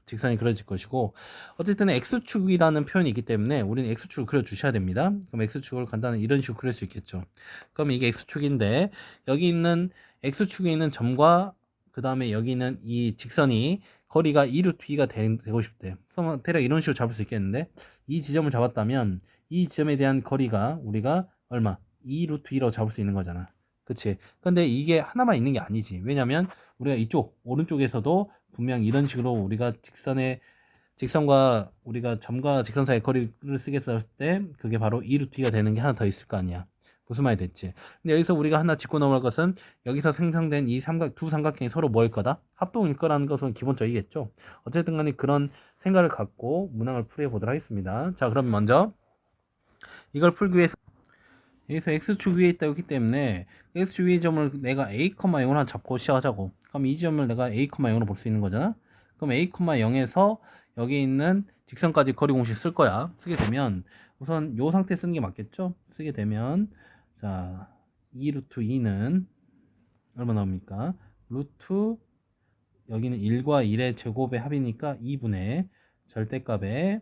직선이 그려질 것이고, 어쨌든 x축이라는 표현이 있기 때문에 우리는 x축을 그려 주셔야 됩니다. 그럼 x축을 간단히 이런 식으로 그릴 수 있겠죠. 그럼 이게 x축인데 여기 있는 x축에 있는 점과 그 다음에 여기 있는 이 직선이 거리가 2루트 2가 되고 싶대. 그럼 대략 이런 식으로 잡을 수 있겠는데, 이 지점을 잡았다면 이 지점에 대한 거리가 우리가 얼마? 2루트 2라고 잡을 수 있는 거잖아. 그치? 근데 이게 하나만 있는 게 아니지. 왜냐면 우리가 이쪽 오른쪽에서도 분명 이런 식으로 우리가 직선과 우리가 점과 직선 사이의 거리를 쓰겠을 때 그게 바로 2루트 2가 되는 게 하나 더 있을 거 아니야. 무슨 말이 됐지? 근데 여기서 우리가 하나 짚고 넘어갈 것은 여기서 생성된 이 두 삼각형이 서로 뭐일 거다? 합동일 거라는 것은 기본적이겠죠. 어쨌든 간에 그런 생각을 갖고 문항을 풀이해 보도록 하겠습니다. 자, 그럼 먼저 이걸 풀기 위해서 여기서 x축 위에 있다고 했기 때문에 x축 위의 점을 내가 a, 0을 하나 잡고 시작하자고. 그럼 이 점을 내가 a, 0으로 볼 수 있는 거잖아. 그럼 a, 0에서 여기 있는 직선까지 거리 공식 쓸 거야. 쓰게 되면 우선 요 상태 쓰는 게 맞겠죠? 쓰게 되면 자, 2루트 2는 얼마 나옵니까? 루트 여기는 1과 1의 제곱의 합이니까 2분의 절대값에,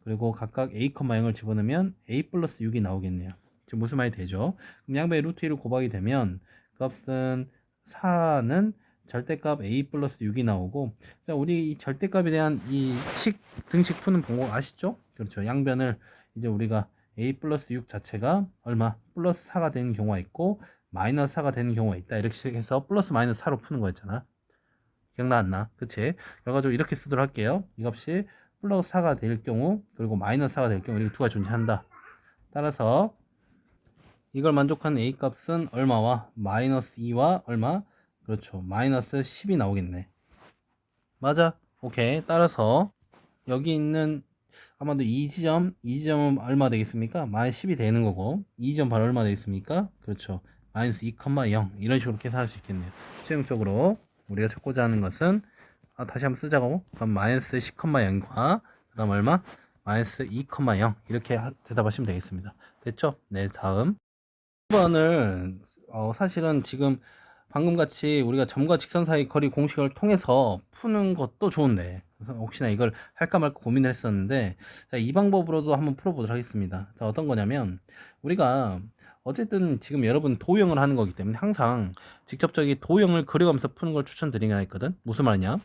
그리고 각각 a, 0을 집어넣으면 a 플러스 6이 나오겠네요. 지금 무슨 말이 되죠? 그럼 양변에 루트 2를 곱하게 되면 값은 4는 절대값 a 플러스 6이 나오고, 자, 우리 이 절대값에 대한 이 등식 푸는 방법 아시죠? 그렇죠. 양변을 이제 우리가 a 플러스 6 자체가 얼마? 플러스 4가 되는 경우가 있고 마이너스 4가 되는 경우가 있다. 이렇게 해서 플러스 마이너스 4로 푸는 거였잖아. 기억나 안 나? 그치? 그래가지고 이렇게 쓰도록 할게요. 이 값이 플러스 4가 될 경우 그리고 마이너스 4가 될 경우 이렇게 두 가지 존재한다. 따라서 이걸 만족하는 A 값은 얼마와 마이너스 2와 얼마? 그렇죠. 마이너스 10이 나오겠네. 맞아. 오케이. 따라서 여기 있는 아마도 이 지점은 얼마 되겠습니까? 마이너스 10이 되는 거고 이 지점 바로 얼마 되겠습니까? 그렇죠. 마이너스 2,0 이런 식으로 계산할 수 있겠네요. 최종적으로 우리가 찾고자 하는 것은 다시 한번 쓰자고. 그럼 마이너스 10,0과 그 다음 얼마? 마이너스 2,0 이렇게 대답하시면 되겠습니다. 됐죠? 네, 다음 1번을 사실은 지금 방금 같이 우리가 점과 직선 사이 거리 공식을 통해서 푸는 것도 좋은데 혹시나 이걸 할까 말까 고민을 했었는데 자, 이 방법으로도 한번 풀어보도록 하겠습니다. 자, 어떤 거냐면 우리가 어쨌든 지금 여러분 도형을 하는 거기 때문에 항상 직접적인 도형을 그려가면서 푸는 걸 추천드리긴 했거든. 무슨 말이냐?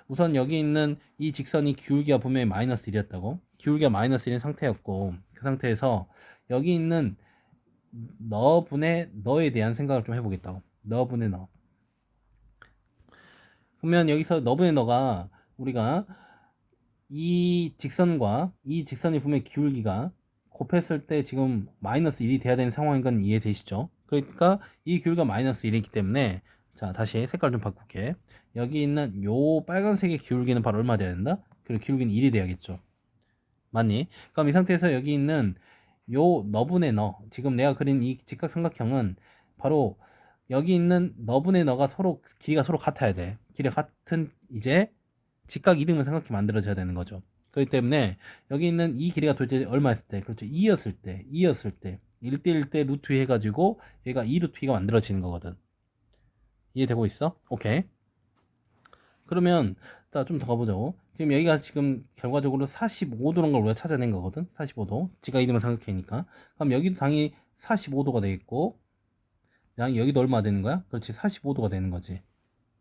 우선 여기 있는 이 직선이 기울기가 분명히 마이너스 1이었다고. 기울기가 마이너스 1인 상태였고 그 상태에서 여기 있는 너분의 너에 대한 생각을 좀 해보겠다고. 너분의 너. 그러면 여기서 너분의 너가 우리가 이 직선과 이 직선이 분명히 기울기가 곱했을 때 지금 마이너스 1이 돼야 되는 상황인 건 이해되시죠? 그러니까 이 기울기가 마이너스 1이기 때문에 자, 다시 색깔 좀 바꿀게. 여기 있는 요 빨간색의 기울기는 바로 얼마 돼야 된다? 그리고 기울기는 1이 돼야겠죠. 맞니? 그럼 이 상태에서 여기 있는 요 너분의 너, 지금 내가 그린 이 직각삼각형은 바로 여기 있는 너분의 너가 서로 길이가 서로 같아야 돼. 길이 같은 이제 직각 이등분 삼각형이 만들어져야 되는 거죠. 그렇기 때문에 여기 있는 이 길이가 도대체 얼마였을 때, 그렇죠? 2였을 때 1대1 때 루트 2 해가지고 얘가 2 루트 2가 만들어지는 거거든. 이해되고 있어? 오케이. 그러면 자, 좀 더 가보자고. 지금 여기가 지금 결과적으로 45도라는 걸 우리가 찾아낸 거거든. 45도. 지가 이름을 생각하니까. 그럼 여기도 당연히 45도가 되겠고, 여기도 얼마 되는 거야? 그렇지. 45도가 되는 거지.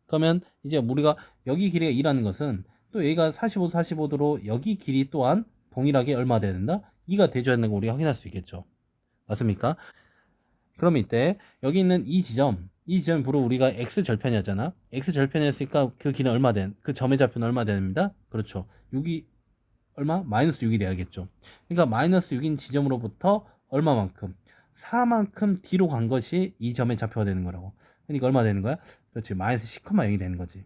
그러면 이제 우리가 여기 길이가 2라는 것은 또 여기가 45도, 45도로 여기 길이 또한 동일하게 얼마 돼야 된다? 2가 돼줘야 되는 거 우리가 확인할 수 있겠죠. 맞습니까? 그럼 이때 여기 있는 이 지점이 바로 우리가 x절편이었잖아. x절편이었으니까 그 길은 얼마 그 점의 좌표는 얼마 됩니다. 그렇죠. 6이 얼마? 마이너스 6이 돼야겠죠. 그러니까 마이너스 6인 지점으로부터 얼마만큼? 4만큼 뒤로 간 것이 이 점의 좌표가 되는 거라고. 그러니까 얼마 되는 거야? 그렇지. 마이너스 10,0이 되는 거지.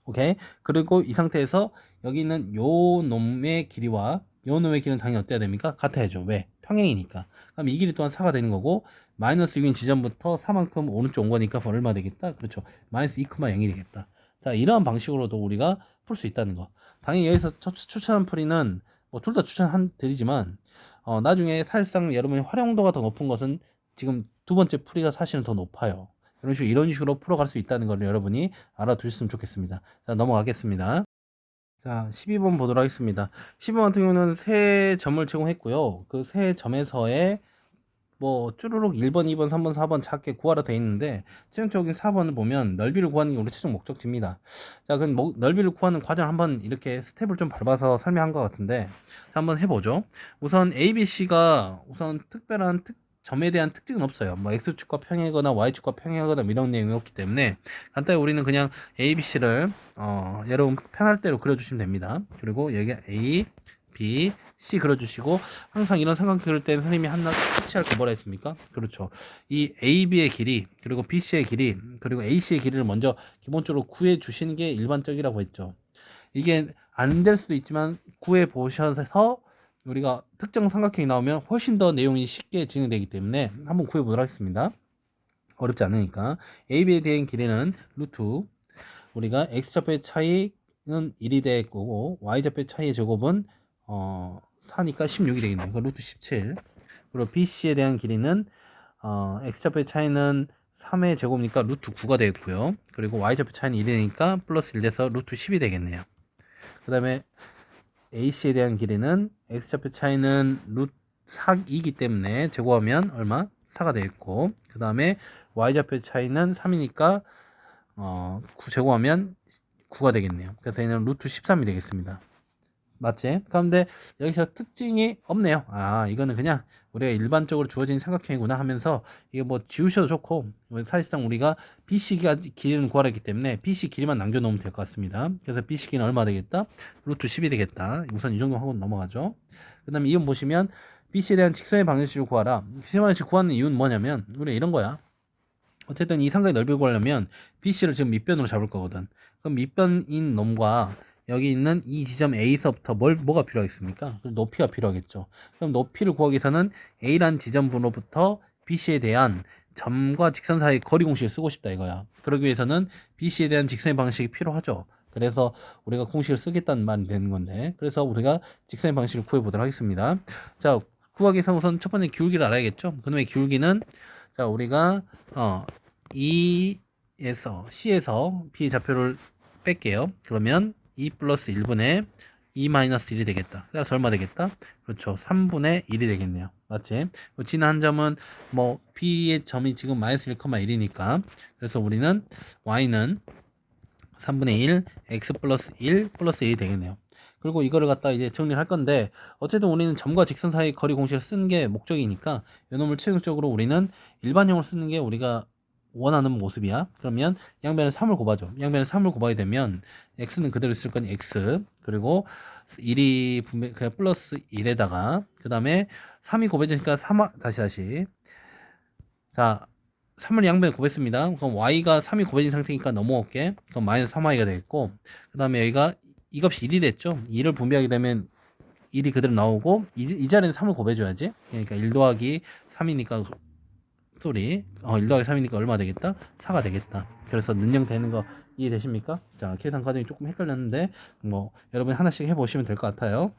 오케이. 그리고 이 상태에서 여기 있는 요 놈의 길이와 요 놈의 길이는 당연히 어때야 됩니까? 같아야죠. 왜? 평행이니까. 그럼 이 길이 또한 4가 되는 거고 마이너스 6인 지점부터 4만큼 오른쪽 온 거니까 얼마 되겠다? 그렇죠. 마이너스 2,0이 되겠다. 자, 이러한 방식으로도 우리가 풀 수 있다는 거. 당연히 여기서 추천한 풀이는 뭐 둘 다 추천드리지만 나중에 사실상 여러분이 활용도가 더 높은 것은 지금 두 번째 풀이가 사실은 더 높아요. 이런 식으로 풀어갈 수 있다는 걸 여러분이 알아두셨으면 좋겠습니다. 자, 넘어가겠습니다. 자, 12번 보도록 하겠습니다. 12번 같은 경우는 세 점을 제공했고요. 그 세 점에서의 뭐 쭈루룩 1번, 2번, 3번, 4번 작게 구하라 되어 있는데 최종적인 4번을 보면 넓이를 구하는 게 우리 최종 목적지입니다. 자, 그럼 넓이를 구하는 과정 한번 이렇게 스텝을 좀 밟아서 설명한 것 같은데 자, 한번 해보죠. 우선 ABC가 우선 특별한 점에 대한 특징은 없어요. 뭐 X축과 평행하거나 Y축과 평행하거나 이런 내용이 없기 때문에 간단히 우리는 그냥 ABC를 여러분 편할 대로 그려주시면 됩니다. 그리고 여기 A, B, C 그려주시고 항상 이런 삼각형 그릴 때는 선생님이 하나 터치할 거 뭐라 했습니까? 그렇죠. 이 AB의 길이 그리고 BC의 길이 그리고 AC의 길이를 먼저 기본적으로 구해 주시는 게 일반적이라고 했죠. 이게 안 될 수도 있지만 구해 보셔서 우리가 특정 삼각형이 나오면 훨씬 더 내용이 쉽게 진행되기 때문에 한번 구해 보도록 하겠습니다. 어렵지 않으니까 AB에 대한 길이는 루트 우리가 X좌표의 차이는 1이 될 거고 Y좌표의 차이의 제곱은 4니까 16이 되겠네요. 그 루트 17. 그리고 BC에 대한 길이는 X좌표의 차이는 3의 제곱이니까 루트 9가 되겠고요. 그리고 Y좌표 차이는 1이니까 플러스 1 돼서 루트 10이 되겠네요. 그 다음에 AC에 대한 길이는 X좌표 차이는 루트 4이기 때문에 제곱하면 얼마? 4가 되겠고 그 다음에 Y좌표 차이는 3이니까 9 제곱하면 9가 되겠네요. 그래서 얘는 루트 13이 되겠습니다. 맞지? 그런데 여기서 특징이 없네요. 이거는 그냥 우리가 일반적으로 주어진 삼각형이구나 하면서 이게 뭐 지우셔도 좋고, 사실상 우리가 BC 길이는 구하라 했기 때문에 BC 길이만 남겨놓으면 될 것 같습니다. 그래서 BC 길이는 얼마 되겠다? 루트 10이 되겠다. 우선 이 정도 하고 넘어가죠. 그 다음에 이건 보시면 BC에 대한 직선의 방정식을 구하라. 직선의 방정식 구하는 이유는 뭐냐면 우리가 이런 거야. 어쨌든 이 삼각의 넓이를 구하려면 BC를 지금 밑변으로 잡을 거거든. 그럼 밑변인 놈과 여기 있는 이 지점 A서부터 뭐가 필요하겠습니까? 높이가 필요하겠죠. 그럼 높이를 구하기 위해서는 A란 지점부로부터 BC에 대한 점과 직선 사이 거리 공식을 쓰고 싶다 이거야. 그러기 위해서는 BC에 대한 직선의 방식이 필요하죠. 그래서 우리가 공식을 쓰겠다는 말이 되는 건데, 그래서 우리가 직선의 방식을 구해보도록 하겠습니다. 자, 구하기 위해서 우선 첫 번째 기울기를 알아야겠죠. 그놈의 기울기는 자, 우리가 C에서 B 좌표를 뺄게요. 그러면 2 플러스 1분의 2 마이너스 1이 되겠다. 그래서 얼마 되겠다? 그렇죠. 3분의 1이 되겠네요. 맞지? 지난 한 점은 뭐 B의 점이 지금 마이너스 1,1이니까 그래서 우리는 Y는 3분의 1 X 플러스 1 플러스 1이 되겠네요. 그리고 이거를 갖다 이제 정리를 할 건데, 어쨌든 우리는 점과 직선 사이 거리 공식을 쓰는 게 목적이니까 이놈을 최종적으로 우리는 일반형을 쓰는 게 우리가 원하는 모습이야. 그러면 양변에 3을 곱하죠. 양변에 3을 곱하게 되면 x는 그대로 있을 거니 x, 그리고 1이 그냥 플러스 1에다가 그 다음에 3이 곱해지니까 3, 다시 자 3을 양변에 곱했습니다. 그럼 y가 3이 곱해진 상태니까 넘어올게. 그럼 마이너스 3y가 되겠고, 그 다음에 여기가 이 값이 1이 됐죠. 2를 분배하게 되면 1이 그대로 나오고, 이 자리는 3을 곱해줘야지. 그러니까 1 더하기 3이니까 1 더하기 3이니까 얼마 되겠다? 4가 되겠다. 그래서 능령 되는 거 이해되십니까? 자, 계산 과정이 조금 헷갈렸는데 뭐 여러분이 하나씩 해보시면 될 것 같아요.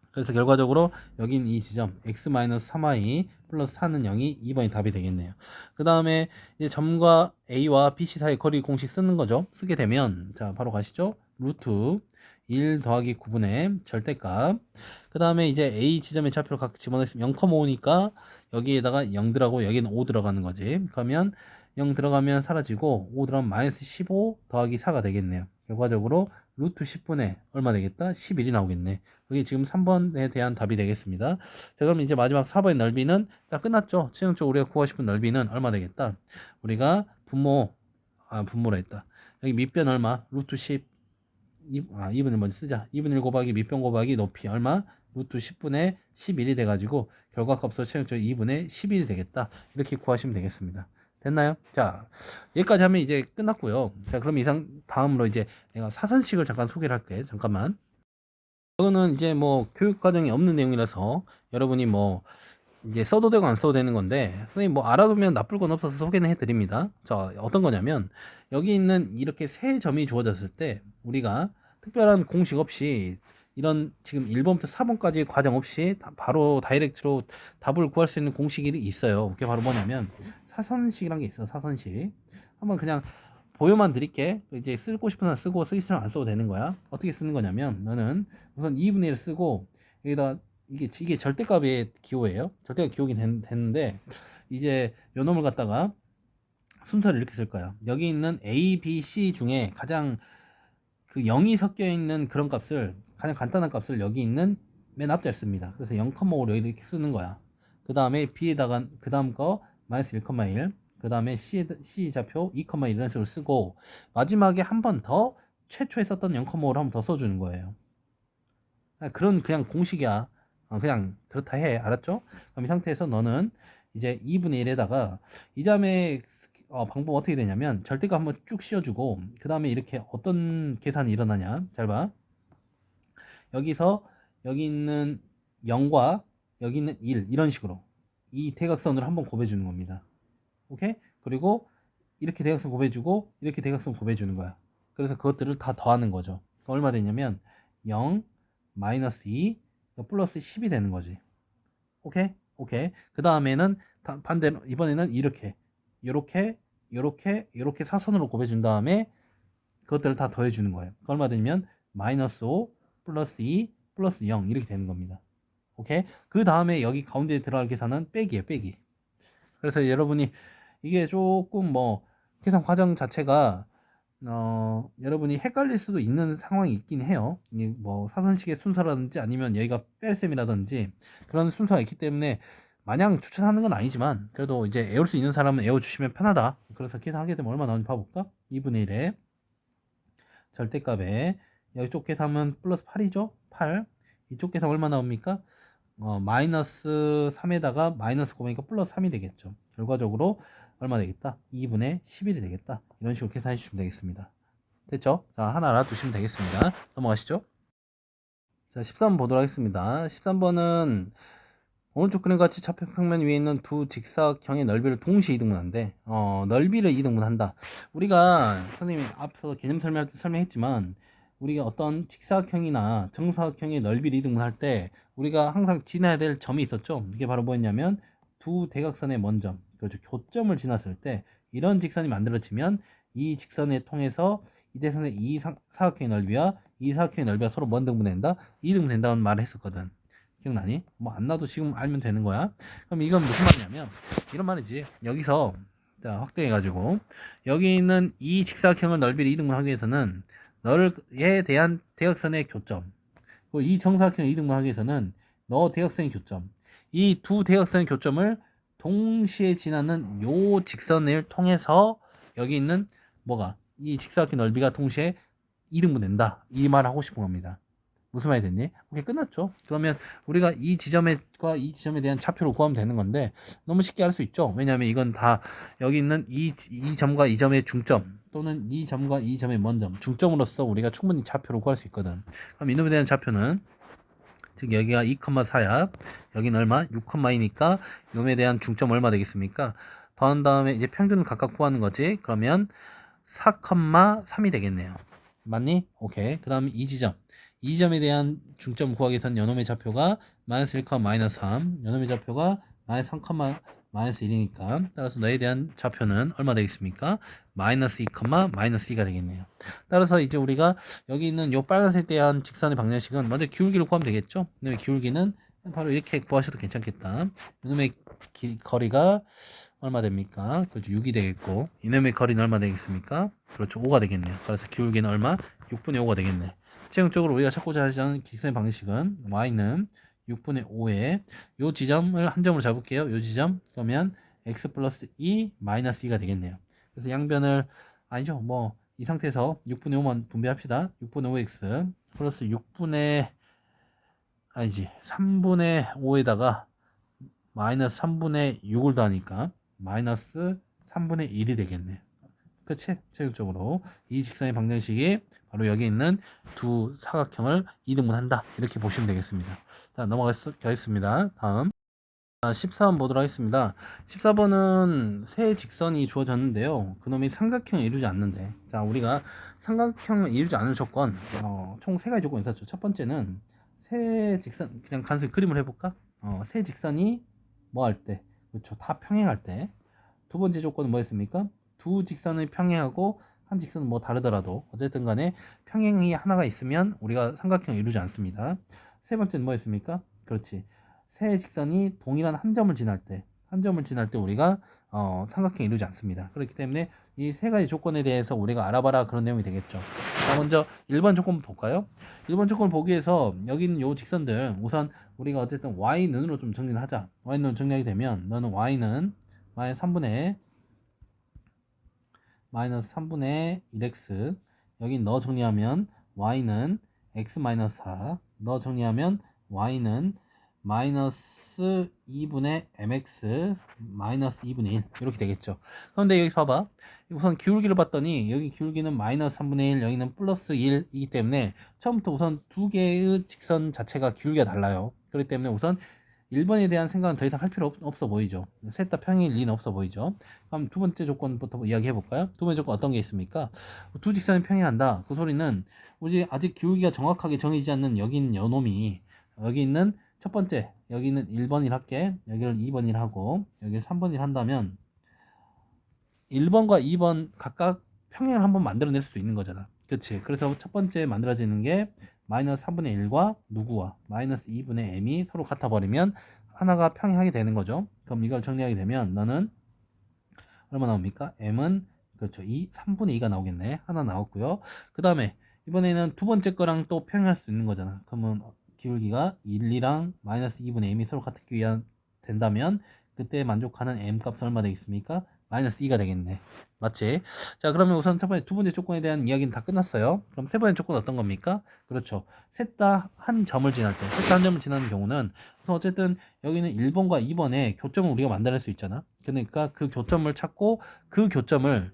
그래서 결과적으로 여긴 이 지점 x-3y 플러스 4는 0이 2번이 답이 되겠네요. 그 다음에 이제 점과 A와 BC 사이 거리 공식 쓰는 거죠. 쓰게 되면 자 바로 가시죠. 루트 1 더하기 9분의 절대값. 그 다음에 이제 A 지점의 좌표를 각 집어넣으면 0,5니까 여기에다가 0 들어가고 여기는 5 들어가는 거지. 그러면 0 들어가면 사라지고 5 들어가면 마이너스 15 더하기 4가 되겠네요. 결과적으로 루트 10분의 얼마 되겠다? 11이 나오겠네. 여기 지금 3번에 대한 답이 되겠습니다. 자, 그럼 이제 마지막 4번의 넓이는 딱 끝났죠. 최종적으로 우리가 구하고 싶은 넓이는 얼마 되겠다? 우리가 분모로 했다. 여기 밑변 얼마? 루트 10 2분을 먼저 쓰자. 2분의 1 곱하기 밑변 곱하기 높이 얼마? 루트 10분의 11이 돼가지고 결과값으로 최종적으로 2분의 11이 되겠다. 이렇게 구하시면 되겠습니다. 됐나요? 자, 여기까지 하면 이제 끝났고요. 자, 그럼 다음으로 이제 내가 사선식을 잠깐 소개를 할게. 잠깐만. 이거는 이제 뭐 교육 과정이 없는 내용이라서 여러분이 뭐 이제 써도 되고 안 써도 되는 건데, 선생님 뭐 알아두면 나쁠 건 없어서 소개는 해드립니다. 자, 어떤 거냐면 여기 있는 이렇게 세 점이 주어졌을 때 우리가 특별한 공식 없이 이런 지금 1번부터 4번까지 과정 없이 바로 다이렉트로 답을 구할 수 있는 공식이 있어요. 그게 바로 뭐냐면 사선식이란 게 있어. 사선식. 한번 그냥 보여만 드릴게. 이제 쓰고 싶은 한 쓰고 쓰기 싫으면 안 써도 되는 거야. 어떻게 쓰는 거냐면 너는 우선 2분의 1 쓰고 여기다 이게 절대값의 기호예요. 절대값 기호긴 됐는데 이제 요 놈을 갖다가 순서를 이렇게 쓸 거야. 여기 있는 A, B, C 중에 가장 그 0이 섞여 있는 그런 값을, 가장 간단한 값을 여기 있는 맨 앞자리에 씁니다. 그래서 0,5로 이렇게 쓰는 거야. 그 다음에 B에다가 그 다음 거 마이너스 1,1, 그 다음에 C 좌표 2,1 이런 식으로 쓰고 마지막에 한 번 더 최초에 썼던 0,5를 한 번 더 써주는 거예요. 그런 그냥 공식이야. 그냥 그렇다 해. 알았죠? 그럼 이 상태에서 너는 이제 2분의 1에다가 이 다음에 방법 어떻게 되냐면 절대값 한번 쭉 씌워주고 그 다음에 이렇게 어떤 계산이 일어나냐. 잘 봐. 여기서 여기 있는 0과 여기 있는 1 이런 식으로 이 대각선으로 한번 곱해주는 겁니다. 오케이? 그리고 이렇게 대각선 곱해주고 이렇게 대각선 곱해주는 거야. 그래서 그것들을 다 더하는 거죠. 얼마 되냐면 0 마이너스 2 플러스 10이 되는 거지. 오케이? 오케이. 그 다음에는 반대로 이번에는 이렇게 사선으로 곱해준 다음에 그것들을 다 더해주는 거예요. 얼마 되냐면 마이너스 5 플러스 2 플러스 0 이렇게 되는 겁니다. 오케이? 그 다음에 여기 가운데에 들어갈 계산은 빼기예요. 빼기. 그래서 여러분이 이게 조금 뭐 계산 과정 자체가 여러분이 헷갈릴 수도 있는 상황이 있긴 해요. 뭐 사선식의 순서라든지 아니면 여기가 뺄셈이라든지 그런 순서가 있기 때문에 마냥 추천하는 건 아니지만 그래도 이제 애울 수 있는 사람은 애워주시면 편하다. 그래서 계산하게 되면 얼마 나오는지 봐볼까? 2분의 1에 절대값에 이쪽 계산하면 플러스 8이죠? 8. 이쪽 계산 얼마 나옵니까? 마이너스 3에다가 마이너스 9니까 플러스 3이 되겠죠. 결과적으로 얼마 되겠다? 2분의 11이 되겠다. 이런 식으로 계산해 주시면 되겠습니다. 됐죠? 자, 하나 알아두시면 되겠습니다. 넘어가시죠. 자, 13번 보도록 하겠습니다. 13번은 오른쪽 그림과 같이 좌표평면 위에 있는 두 직사각형의 넓이를 동시에 이등분한대. 넓이를 이등분한다. 우리가 선생님이 앞서 개념 설명할 때 설명했지만 우리가 어떤 직사각형이나 정사각형의 넓이를 이등분할 때 우리가 항상 지나야 될 점이 있었죠. 이게 바로 뭐였냐면 두 대각선의 먼점, 그렇죠. 교점을 지났을 때 이런 직선이 만들어지면 이 직선을 통해서 이 대선의 이 사각형의 넓이와 이 사각형의 넓이가 서로 뭔 등분된다? 이등분된다는 말을 했었거든. 기억나니? 뭐 안 나도 지금 알면 되는 거야. 그럼 이건 무슨 말이냐면 이런 말이지. 여기서 자, 확대해가지고 여기 있는 이 직사각형의 넓이를 이등분하기 위해서는 너에 대한 대각선의 교점, 그리고 이 정사각형을 이등분하기 위해서는 너 대각선의 교점, 이 두 대각선의 교점을 동시에 지나는 요 직선을 통해서 여기 있는 뭐가 이 직사각형 넓이가 동시에 이등분된다. 이 말 하고 싶은 겁니다. 무슨 말이 됐니? 오케이, 끝났죠. 그러면 우리가 이 지점과 이 지점에 대한 차표를 구하면 되는 건데 너무 쉽게 할 수 있죠. 왜냐하면 이건 다 여기 있는 이 점과 이 점의 중점 또는 이 점과 이 점의 먼점 중점으로서 우리가 충분히 차표를 구할 수 있거든. 그럼 이놈에 대한 차표는 즉 여기가 2,4야. 여기는 얼마? 6,2니까 이놈에 대한 중점 얼마 되겠습니까? 더한 다음에 이제 평균을 각각 구하는 거지. 그러면 4,3이 되겠네요. 맞니? 오케이. 그 다음에 이 지점. 이 점에 대한 중점 구하기 위해서는 요놈의 좌표가 마이너스 1, 마이너스 3, 요놈의 좌표가 마이너스 3, 마이너스 1이니까 따라서 너에 대한 좌표는 얼마 되겠습니까? 마이너스 2, 마이너스 2가 되겠네요. 따라서 이제 우리가 여기 있는 요 빨간색에 대한 직선의 방정식은 먼저 기울기를 구하면 되겠죠? 이놈의 기울기는 바로 이렇게 구하셔도 괜찮겠다. 이놈의 거리가 얼마 됩니까? 그렇죠. 6이 되겠고 이놈의 거리는 얼마 되겠습니까? 그렇죠. 5가 되겠네요. 그래서 기울기는 얼마? 6분의 5가 되겠네. 최종적으로 우리가 찾고자 하는 직선의 방식은 y는 6분의 5에 요 지점을 한 점으로 잡을게요. 요 지점 그러면 x 플러스 2 마이너스 2가 되겠네요. 그래서 양변을 아니죠. 뭐 이 상태에서 6분의 5만 분배합시다. 6분의 5x 플러스 6분의 아니지 3분의 5에다가 마이너스 3분의 6을 더하니까 마이너스 3분의 1이 되겠네요. 그치? 최종적으로 이 직선의 방정식이 바로 여기 있는 두 사각형을 이등분한다. 이렇게 보시면 되겠습니다. 자, 넘어가겠습니다. 다음 14번 보도록 하겠습니다. 14번은 세 직선이 주어졌는데요. 그놈이 삼각형을 이루지 않는데, 자, 우리가 삼각형을 이루지 않을 조건 총 세 가지 조건이 있었죠. 첫 번째는 세 직선, 그냥 간단히 그림을 해볼까? 세 직선이 뭐 할 때, 그렇죠, 다 평행할 때. 두 번째 조건은 뭐였습니까? 두 직선을 평행하고 한 직선은 뭐 다르더라도 어쨌든 간에 평행이 하나가 있으면 우리가 삼각형을 이루지 않습니다. 세 번째는 뭐였습니까? 그렇지, 세 직선이 동일한 한 점을 지날 때 우리가 삼각형을 이루지 않습니다. 그렇기 때문에 이 세 가지 조건에 대해서 우리가 알아봐라, 그런 내용이 되겠죠. 자, 먼저 1번 조건 볼까요? 1번 조건을 보기 위해서 여기 있는 요 직선들 우선 우리가 어쨌든 y는으로 좀 정리를 하자. y는으로 정리하게 되면 너는 y는 마이너스 3분의 1x, 여기 너 정리하면 y는 x 마이너스 4, 너 정리하면 y는 마이너스 2분의 mx 마이너스 2분의 1 이렇게 되겠죠. 그런데 여기 봐봐, 우선 기울기를 봤더니 여기 기울기는 마이너스 3분의 1, 여기는 플러스 1이기 때문에 처음부터 우선 두 개의 직선 자체가 기울기가 달라요. 그렇기 때문에 우선 1번에 대한 생각은 더 이상 할 필요 없어 보이죠. 셋 다 평행일 리는 없어 보이죠. 그럼 두 번째 조건부터 이야기해 볼까요? 두 번째 조건 어떤 게 있습니까? 두 직선이 평행한다. 그 소리는 우리 아직 기울기가 정확하게 정해지지 않는 여기 있는 요놈이 여기 있는 첫 번째, 여기는 1번이라 할게. 여기를 2번이라 하고 여기를 3번이라 한다면 1번과 2번 각각 평행을 한번 만들어낼 수도 있는 거잖아. 그치? 그래서 첫 번째 만들어지는 게 마이너스 3분의 1과 누구와 마이너스 2분의 m이 서로 같아 버리면 하나가 평행하게 되는 거죠. 그럼 이걸 정리하게 되면 너는 얼마 나옵니까? m은 그렇죠, 3분의 2가 나오겠네. 하나 나왔고요. 그 다음에 이번에는 두 번째 거랑 또 평행할 수 있는 거잖아. 그러면 기울기가 1, 2랑 마이너스 2분의 m이 서로 같기 위한 된다면 그때 만족하는 m 값은 얼마 되겠습니까? 마이너스 2가 되겠네. 맞지? 자, 그러면 우선 두 번째 조건에 대한 이야기는 다 끝났어요. 그럼 세 번째 조건 어떤 겁니까? 그렇죠. 셋 다 한 점을 지날 때, 셋 다 한 점을 지나는 경우는 우선 어쨌든 여기는 1번과 2번에 교점을 우리가 만들어낼 수 있잖아. 그러니까 그 교점을 찾고 그 교점을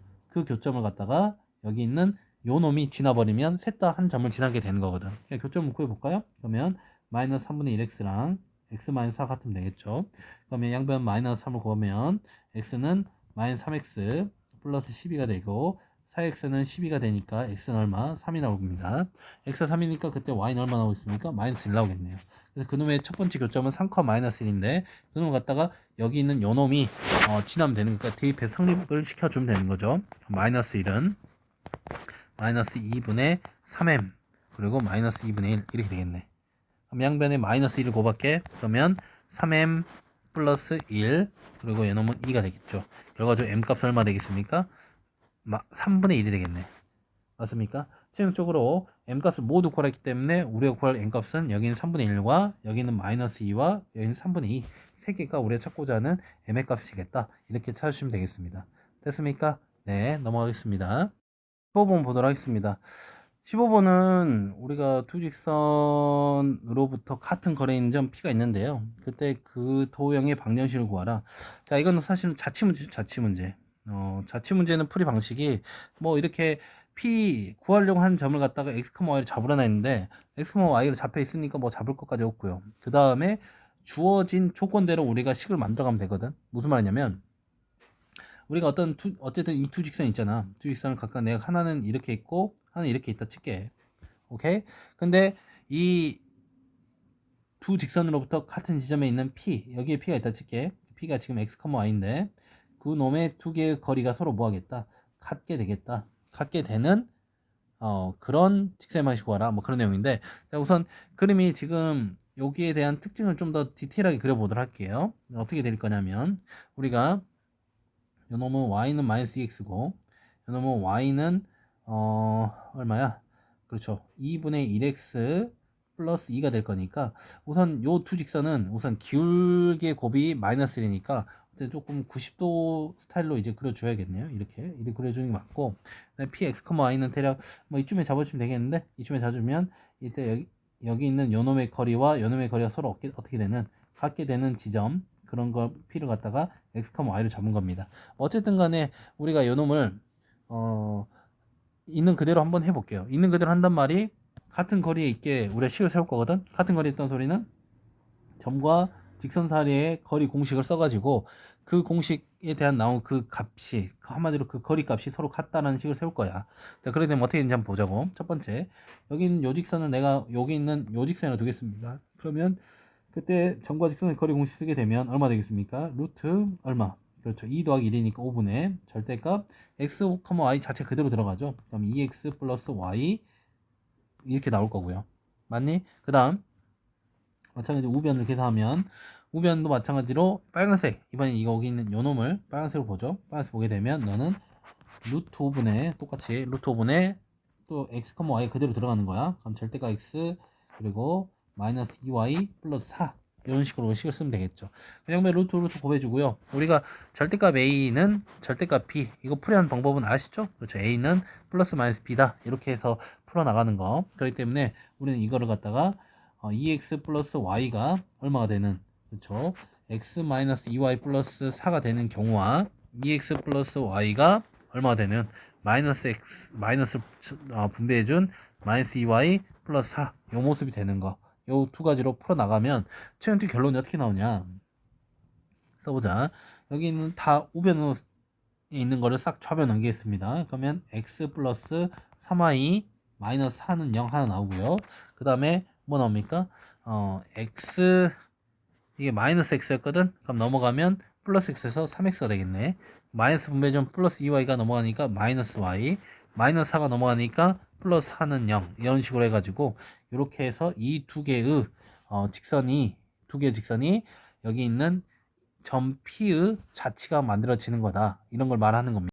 갖다가 여기 있는 요 놈이 지나버리면 셋 다 한 점을 지나게 되는 거거든. 그러니까 교점을 구해볼까요? 그러면 마이너스 3분의 1x랑 x 마이너스 4 같으면 되겠죠. 그러면 양변 마이너스 3을 구하면 x는 마이너스 3x 플러스 12가 되고 4x는 12가 되니까 x는 얼마? 3이 나옵니다. x가 3이니까 그때 y는 얼마 나오고 있습니까? 마이너스 1 나오겠네요. 그래서 그놈의 첫 번째 교점은 3, 마이너스 1인데 그놈을 갖다가 여기 있는 요 놈이 지나면 되는 거니까 대입해 성립을 시켜주면 되는 거죠. 마이너스 1은 마이너스 2분의 3m 그리고 마이너스 2분의 1 이렇게 되겠네. 그럼 양변에 마이너스 1을 곱할게. 그러면 3m 플러스 1 그리고 얘놈은 2가 되겠죠. 결과적으로 m 값은 얼마 되겠습니까? 3분의 1이 되겠네. 맞습니까? 최종적으로 m 값을 모두 구하기 때문에 우리가 구할 m 값은 여기는 3분의 1과 여기는 마이너스 2와 여기는 3분의 2 세 개가 우리가 찾고자 하는 m의 값이겠다. 이렇게 찾으시면 되겠습니다. 됐습니까? 네, 넘어가겠습니다. 15번 보도록 하겠습니다. 15번은 우리가 두 직선으로부터 같은 거리인 점 P가 있는데요. 그때 그 도형의 방정식을 구하라. 자, 이거는 사실은 자취문제죠, 자취문제. 자취문제는 풀이 방식이 뭐 이렇게 P 구하려고 한 점을 갖다가 x, y를 잡으려나 했는데 x, y를 잡혀 있으니까 뭐 잡을 것까지 없고요. 그 다음에 주어진 조건대로 우리가 식을 만들어가면 되거든. 무슨 말이냐면 우리가 어쨌든 이 두 직선 있잖아. 두 직선을 각각 내가 하나는 이렇게 있고 하나는 이렇게 있다 칠게. 오케이? 근데 이 두 직선으로부터 같은 지점에 있는 P, 여기에 P가 있다 칠게. P가 지금 x, y인데 그 놈의 두 개의 거리가 서로 뭐 하겠다? 같게 되겠다. 같게 되는 그런 직선의 방식 구하라. 뭐 그런 내용인데 자, 우선 그림이 지금 여기에 대한 특징을 좀 더 디테일하게 그려보도록 할게요. 어떻게 될 거냐면 우리가 요 놈은 y는 마이너스 2x고 요 놈은 y는 얼마야? 그렇죠. 2분의 1x 플러스 2가 될 거니까 우선 요 두 직선은 우선 기울기의 곱이 마이너스 1이니까 조금 90도 스타일로 이제 그려줘야겠네요. 이렇게 그려주는 게 맞고 px, y는 대략 뭐 이쯤에 잡아주면 되겠는데 이쯤에 잡아주면 이때 여기 있는 요 놈의 거리와 요 놈의 거리가 서로 어떻게 되는 같게 되는 지점 그런 거 P를 갖다가 x, y를 잡은 겁니다. 어쨌든 간에 우리가 요 놈을 있는 그대로 한번 해볼게요. 있는 그대로 한단 말이 같은 거리에 있게 우리가 식을 세울 거거든. 같은 거리에 있던 소리는 점과 직선 사이의 거리 공식을 써가지고 그 공식에 대한 나온 그 값이 한마디로 그 거리 값이 서로 같다는 식을 세울 거야. 자, 그러게 되면 어떻게 되는지 한번 보자고. 첫 번째 여기 있는 요 직선을 내가 여기 있는 요 직선으로 두겠습니다. 그러면 그때 점과 직선의 거리 공식 쓰게 되면 얼마 되겠습니까? 루트 얼마? 그렇죠. 2 더하기 1이니까 5분의 절대값 x, y 자체 그대로 들어가죠. 그럼 2x 플러스 y 이렇게 나올 거고요. 맞니? 그 다음 마찬가지로 우변을 계산하면 우변도 마찬가지로 빨간색 이번에 여기 있는 요 놈을 빨간색으로 보죠. 빨간색 보게 되면 너는 루트 5분의 똑같이 루트 5분의 또 x, y 그대로 들어가는 거야. 그럼 절대값 x 그리고 마이너스 2y 플러스 4 이런 식으로 식을 쓰면 되겠죠. 그냥 루트 곱해주고요. 우리가 절대값 a는 절대값 b 이거 풀이하는 방법은 아시죠? 그렇죠. a는 플러스 마이너스 b다 이렇게 해서 풀어나가는 거. 그렇기 때문에 우리는 이거를 갖다가 2x 플러스 y가 얼마가 되는 그렇죠. x 마이너스 2y 플러스 4가 되는 경우와 2x 플러스 y가 얼마가 되는 마이너스 x 마이너스 분배해준 마이너스 2y 플러스 4 이 모습이 되는 거. 요 두 가지로 풀어 나가면 최종적 결론이 어떻게 나오냐 써보자. 여기는 다 우변으로 있는 거를 싹 좌변 넘기겠습니다. 그러면 x 플러스 3y 마이너스 4는 0 하나 나오고요. 그 다음에 뭐 나옵니까? x 이게 마이너스 x였거든. 그럼 넘어가면 플러스 x에서 3x가 되겠네. 마이너스 분배점 플러스 2y가 넘어가니까 마이너스 y 마이너스 4가 넘어가니까 플러스 4는 0 이런 식으로 해가지고 이렇게 해서 이 두 개의 직선이 두 개의 직선이 여기 있는 점 P의 자치가 만들어지는 거다 이런 걸 말하는 겁니다.